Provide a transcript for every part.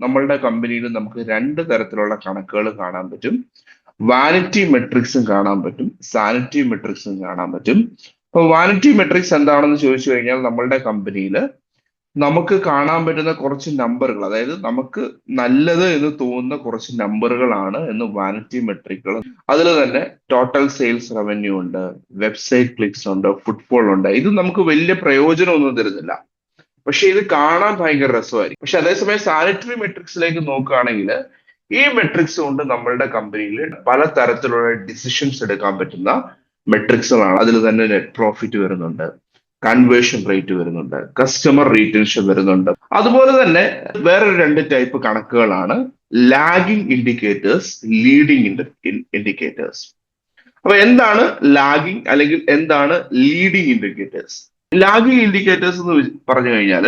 നമ്മളുടെ കമ്പനിയിൽ നമുക്ക് രണ്ട് തരത്തിലുള്ള കണക്കുകൾ കാണാൻ പറ്റും. വാനിറ്റി മെട്രിക്സും കാണാൻ പറ്റും, സാനിറ്റി മെട്രിക്സും കാണാൻ പറ്റും. അപ്പൊ വാനിറ്റി മെട്രിക്സ് എന്താണെന്ന് ചോദിച്ചു കഴിഞ്ഞാൽ നമ്മളുടെ കമ്പനിയിൽ നമുക്ക് കാണാൻ പറ്റുന്ന കുറച്ച് നമ്പറുകൾ, അതായത് നമുക്ക് നല്ലത് എന്ന് തോന്നുന്ന കുറച്ച് നമ്പറുകളാണ് എന്ന് വാനിറ്റി മെട്രിക്കുകൾ. അതിൽ തന്നെ ടോട്ടൽ സെയിൽസ് റവന്യൂ ഉണ്ട്, വെബ്സൈറ്റ് ക്ലിക്സ് ഉണ്ട്, ഫുട്ഫോൾ ഉണ്ട്. ഇത് നമുക്ക് വലിയ പ്രയോജനമൊന്നും തരുന്നില്ല, പക്ഷെ ഇത് കാണാൻ ഭയങ്കര രസമായിരിക്കും. പക്ഷെ അതേസമയം സാനിറ്ററി മെട്രിക്സിലേക്ക് നോക്കുകയാണെങ്കിൽ ഈ മെട്രിക്സ് കൊണ്ട് നമ്മളുടെ കമ്പനിയിൽ പല തരത്തിലുള്ള ഡിസിഷൻസ് എടുക്കാൻ പറ്റുന്ന മെട്രിക്സുകളാണ്. അതിൽ തന്നെ നെറ്റ് പ്രോഫിറ്റ് വരുന്നുണ്ട്, കൺവേർഷൻ റേറ്റ് വരുന്നുണ്ട്, കസ്റ്റമർ റീറ്റൻഷൻ വരുന്നുണ്ട്. അതുപോലെ തന്നെ വേറെ രണ്ട് ടൈപ്പ് കണക്കുകളാണ് ലാഗിംഗ് ഇൻഡിക്കേറ്റേഴ്സ്, ലീഡിംഗ് ഇൻഡിക്കേറ്റേഴ്സ്. അപ്പൊ എന്താണ് ലാഗിംഗ് അല്ലെങ്കിൽ എന്താണ് ലീഡിംഗ് ഇൻഡിക്കേറ്റേഴ്സ്? ലാഗിംഗ് ഇൻഡിക്കേറ്റേഴ്സ് എന്ന് പറഞ്ഞു കഴിഞ്ഞാൽ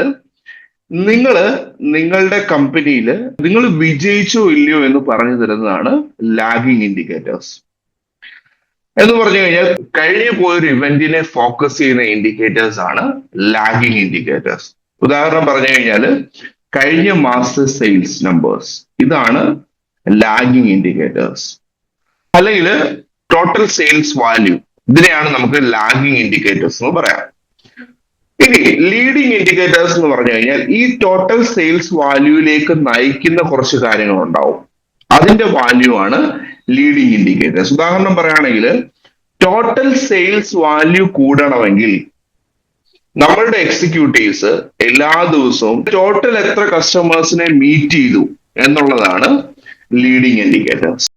നിങ്ങളുടെ കമ്പനിയിൽ നിങ്ങൾ വിജയിച്ചോ ഇല്ലയോ എന്ന് പറഞ്ഞു തരുന്നതാണ് ലാഗിംഗ് ഇൻഡിക്കേറ്റേഴ്സ്. എന്ന് പറഞ്ഞു കഴിഞ്ഞാൽ കഴിഞ്ഞു പോയൊരു ഇവന്റിനെ ഫോക്കസ് ചെയ്യുന്ന ഇൻഡിക്കേറ്റേഴ്സ് ആണ് ലാഗിംഗ് ഇൻഡിക്കേറ്റേഴ്സ്. ഉദാഹരണം പറഞ്ഞു കഴിഞ്ഞാൽ കഴിഞ്ഞ മാസത്തെ സെയിൽസ് നമ്പേഴ്സ്, ഇതാണ് ലാഗിംഗ് ഇൻഡിക്കേറ്റേഴ്സ്. അല്ലെങ്കിൽ ടോട്ടൽ സെയിൽസ് വാല്യൂ, ഇതിനെയാണ് നമുക്ക് ലാഗിംഗ് ഇൻഡിക്കേറ്റേഴ്സ് എന്ന് പറയാം. ഇനി ലീഡിംഗ് ഇൻഡിക്കേറ്റേഴ്സ് എന്ന് പറഞ്ഞു കഴിഞ്ഞാൽ ഈ ടോട്ടൽ സെയിൽസ് വാല്യൂയിലേക്ക് നയിക്കുന്ന കുറച്ച് കാര്യങ്ങൾ ഉണ്ടാവും, അതിന്റെ വാല്യൂ ആണ് ലീഡിംഗ് ഇൻഡിക്കേറ്റേഴ്സ്. ഉദാഹരണം പറയുകയാണെങ്കിൽ ടോട്ടൽ സെയിൽസ് വാല്യൂ കൂടണമെങ്കിൽ നമ്മളുടെ എക്സിക്യൂട്ടീവ്സ് എല്ലാ ദിവസവും ടോട്ടൽ എത്ര കസ്റ്റമേഴ്സിനെ മീറ്റ് ചെയ്തു എന്നുള്ളതാണ് ലീഡിംഗ് ഇൻഡിക്കേറ്റേഴ്സ്.